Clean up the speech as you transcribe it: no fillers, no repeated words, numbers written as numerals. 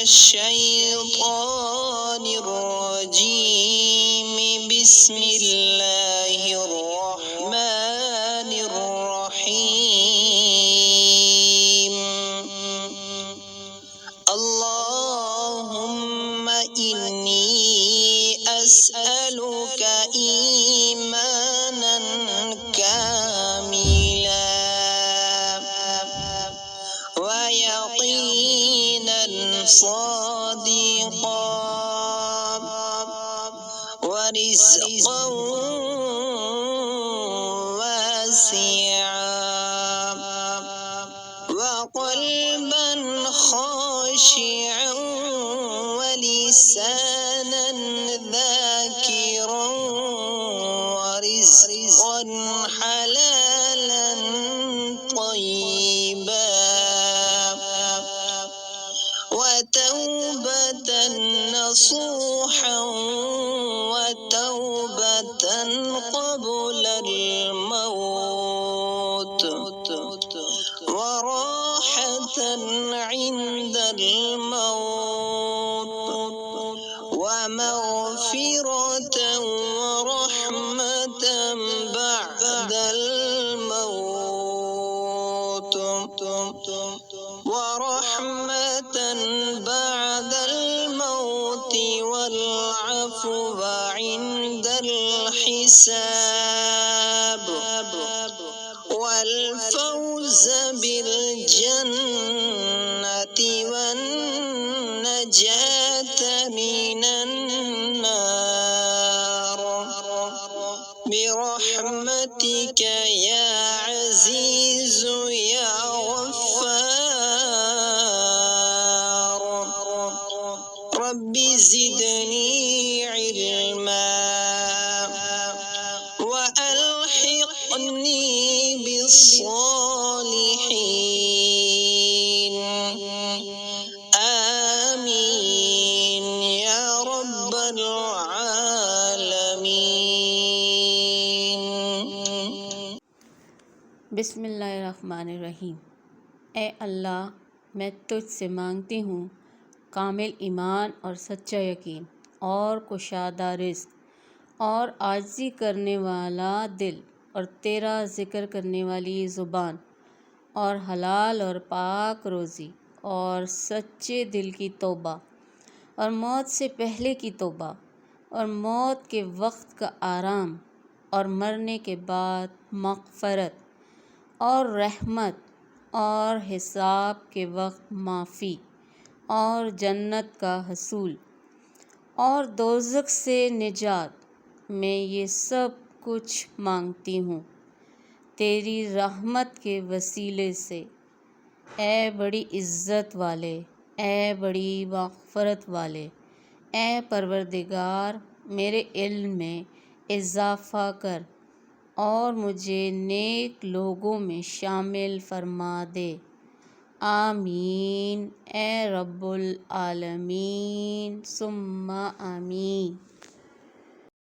الشيطان الرجيم. بسم الله الرحمن الرحيم. اللهم إني أسألك إيمانا كاملا ويقينا صادقا ورزقا واسعا وقلبا خاشعا ولسانا ذاكرا ورزقا حلالا طيبا وتوبة نصوحا وتوبة قبل الموت وراحة عند الموت ومغفرة ورحمة بعد الموت ورحمة بعد الموت والعفو عند الحساب والفوز بالجنة والنجاة من النار برحمتك يا عزيز يا غفار. رب زدني علما وألحقني بالصالحين. آمين يا رب العالمين. بسم اللہ الرحمن الرحیم۔ اے اللہ، میں تجھ سے مانگتی ہوں کامل ایمان اور سچا یقین اور کشادہ رزق اور عاجزی کرنے والا دل اور تیرا ذکر کرنے والی زبان اور حلال اور پاک روزی اور سچے دل کی توبہ اور موت سے پہلے کی توبہ اور موت کے وقت کا آرام اور مرنے کے بعد مغفرت اور رحمت اور حساب کے وقت معافی اور جنت کا حصول اور دوزخ سے نجات، میں یہ سب کچھ مانگتی ہوں تیری رحمت کے وسیلے سے، اے بڑی عزت والے، اے بڑی مغفرت والے۔ اے پروردگار، میرے علم میں اضافہ کر اور مجھے نیک لوگوں میں شامل فرما دے۔ آمین اے رب العالمین ثم آمین۔